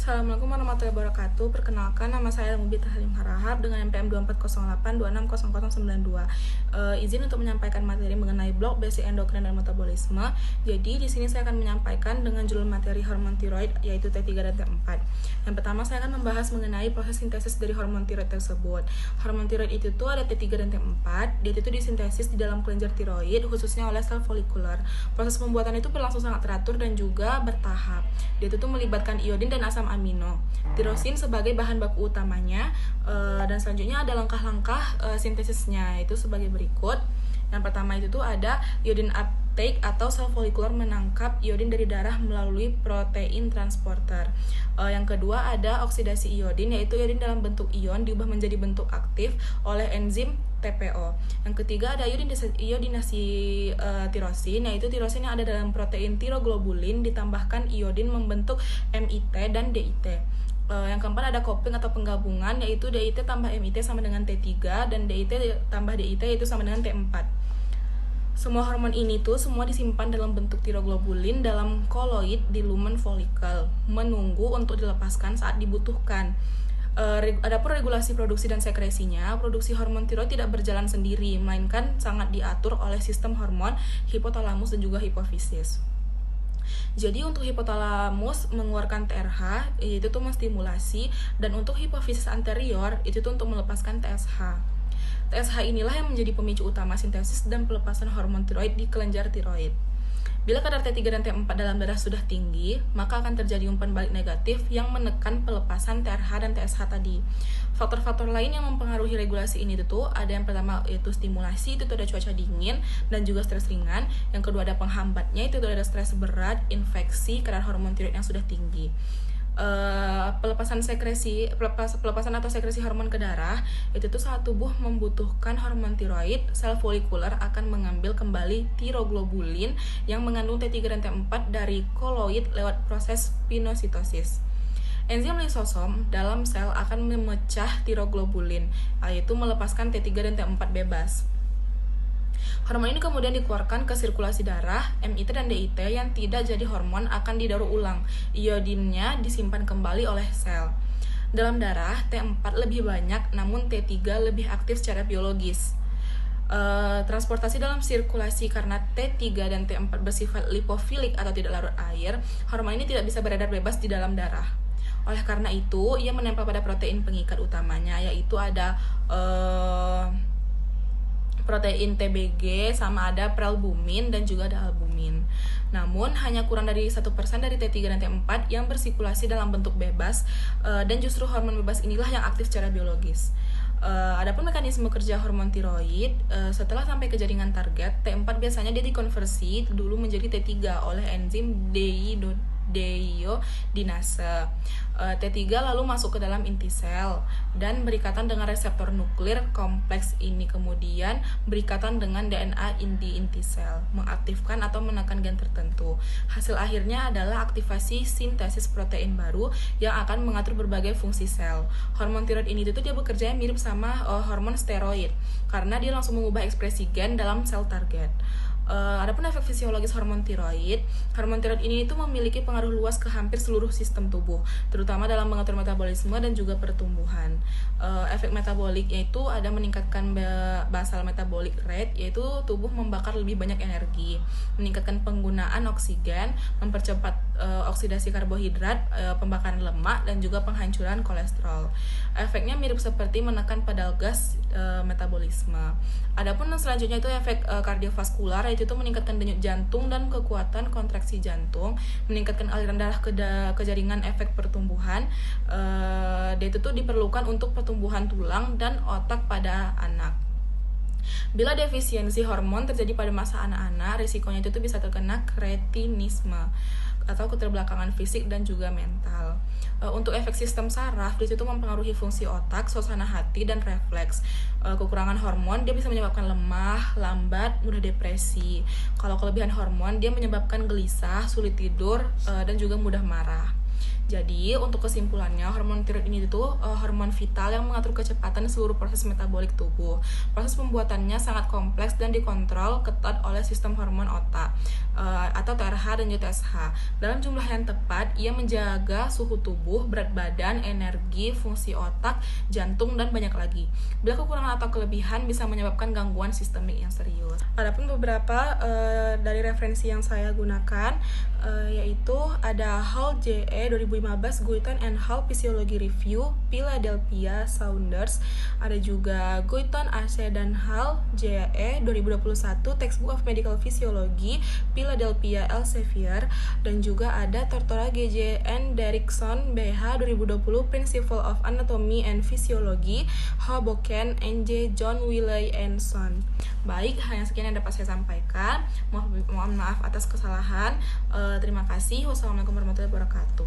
Assalamualaikum warahmatullahi wabarakatuh. Perkenalkan, nama saya Mubita Halim Harahap dengan NPM 2408260092. Izin untuk menyampaikan materi mengenai blok basic endokrin dan metabolisme. Jadi di sini saya akan menyampaikan dengan judul materi hormon tiroid yaitu T3 dan T4. Yang pertama saya akan membahas mengenai proses sintesis dari hormon tiroid tersebut. Hormon tiroid itu tuh ada T3 dan T4. Dia itu disintesis di dalam kelenjar tiroid khususnya oleh sel folikuler. Proses pembuatan itu berlangsung sangat teratur dan juga bertahap. Dia itu tuh melibatkan iodin dan asam amino, tirosin sebagai bahan baku utamanya, dan selanjutnya ada langkah-langkah sintesisnya itu sebagai berikut. Yang pertama itu tuh ada iodine uptake atau sel folikuler menangkap iodin dari darah melalui protein transporter. Yang kedua ada oksidasi iodin, yaitu iodin dalam bentuk ion diubah menjadi bentuk aktif oleh enzim TPO. Yang ketiga ada iodinasi tirosin, yaitu tirosin yang ada dalam protein tiroglobulin ditambahkan iodin membentuk MIT dan DIT. Yang keempat ada coupling atau penggabungan, yaitu DIT tambah MIT sama dengan T3 dan DIT tambah DIT yaitu sama dengan T4. Semua hormon ini tuh semua disimpan dalam bentuk tiroglobulin dalam koloid di lumen folikel, menunggu untuk dilepaskan saat dibutuhkan. Adapun regulasi produksi dan sekresinya, produksi hormon tiroid tidak berjalan sendiri, melainkan sangat diatur oleh sistem hormon hipotalamus dan juga hipofisis. Jadi untuk hipotalamus mengeluarkan TRH, itu tuh menstimulasi, dan untuk hipofisis anterior itu tuh untuk melepaskan TSH. TSH inilah yang menjadi pemicu utama sintesis dan pelepasan hormon tiroid di kelenjar tiroid. Bila kadar T3 dan T4 dalam darah sudah tinggi, maka akan terjadi umpan balik negatif yang menekan pelepasan TRH dan TSH tadi. Faktor-faktor lain yang mempengaruhi regulasi ini itu ada yang pertama yaitu stimulasi, itu ada cuaca dingin dan juga stres ringan. Yang kedua ada penghambatnya, itu ada stres berat, infeksi, kadar hormon tiroid yang sudah tinggi. Pelepasan atau sekresi hormon ke darah itu tuh saat tubuh membutuhkan hormon tiroid, sel folikuler akan mengambil kembali tiroglobulin yang mengandung T3 dan T4 dari koloid lewat proses pinositosis. Enzim lisosom dalam sel akan memecah tiroglobulin, yaitu melepaskan T3 dan T4 bebas. Hormon ini kemudian dikeluarkan ke sirkulasi darah, MIT dan DIT yang tidak jadi hormon akan didaur ulang. Iodinnya disimpan kembali oleh sel. Dalam darah, T4 lebih banyak, namun T3 lebih aktif secara biologis. Transportasi dalam sirkulasi karena T3 dan T4 bersifat lipofilik atau tidak larut air, hormon ini tidak bisa beredar bebas di dalam darah. Oleh karena itu, ia menempel pada protein pengikat utamanya, yaitu ada protein TBG sama ada prealbumin dan juga ada albumin. Namun hanya kurang dari 1% dari T3 dan T4 yang bersirkulasi dalam bentuk bebas, dan justru hormon bebas inilah yang aktif secara biologis. Adapun mekanisme kerja hormon tiroid, setelah sampai ke jaringan target, T4 biasanya dia dikonversi dulu menjadi T3 oleh enzim deiodinase. T3 lalu masuk ke dalam inti sel dan berikatan dengan reseptor nuklir kompleks ini, kemudian berikatan dengan DNA di inti sel, mengaktifkan atau menekan gen tertentu. Hasil akhirnya adalah aktivasi sintesis protein baru yang akan mengatur berbagai fungsi sel. Hormon tiroid ini tuh dia bekerja mirip sama hormon steroid karena dia langsung mengubah ekspresi gen dalam sel target. Adapun efek fisiologis hormon tiroid ini itu memiliki pengaruh luas ke hampir seluruh sistem tubuh, terutama dalam mengatur metabolisme dan juga pertumbuhan. Efek metabolik yaitu ada meningkatkan basal metabolic rate, yaitu tubuh membakar lebih banyak energi, meningkatkan penggunaan oksigen, mempercepat oksidasi karbohidrat, pembakaran lemak, dan juga penghancuran kolesterol. Efeknya mirip seperti menekan pedal gas metabolisme. Adapun selanjutnya itu efek kardiovaskular, yaitu meningkatkan denyut jantung dan kekuatan kontraksi jantung, meningkatkan aliran darah ke jaringan efek pertumbuhan. Dia itu diperlukan untuk pertumbuhan tulang dan otak pada anak. Bila defisiensi hormon terjadi pada masa anak-anak, risikonya itu bisa terkena kretinisme atau keterbelakangan fisik dan juga mental. Untuk efek sistem saraf, itu mempengaruhi fungsi otak, suasana hati, dan refleks. Kekurangan hormon dia bisa menyebabkan lemah, lambat, mudah depresi. Kalau kelebihan hormon dia menyebabkan gelisah, sulit tidur, dan juga mudah marah. Jadi, untuk kesimpulannya, hormon tiroid ini itu hormon vital yang mengatur kecepatan seluruh proses metabolik tubuh. Proses pembuatannya sangat kompleks dan dikontrol ketat oleh sistem hormon otak atau TRH dan juga TSH. Dalam jumlah yang tepat, ia menjaga suhu tubuh, berat badan, energi, fungsi otak, jantung, dan banyak lagi. Bila kekurangan atau kelebihan bisa menyebabkan gangguan sistemik yang serius. Adapun beberapa dari referensi yang saya gunakan yaitu ada Hall JE 2015 Guyton and Hall Physiology Review Philadelphia Saunders, ada juga Guyton AC dan Hall JE 2021 Textbook of Medical Physiology Philadelphia Elsevier, dan juga ada Tortora GJ and Derrickson BH 2020 Principle of Anatomy and Physiology Hoboken NJ John Wiley and Son. Baik, hanya sekian yang dapat saya sampaikan. Mohon maaf atas kesalahan. Terima kasih. Wassalamualaikum warahmatullahi wabarakatuh.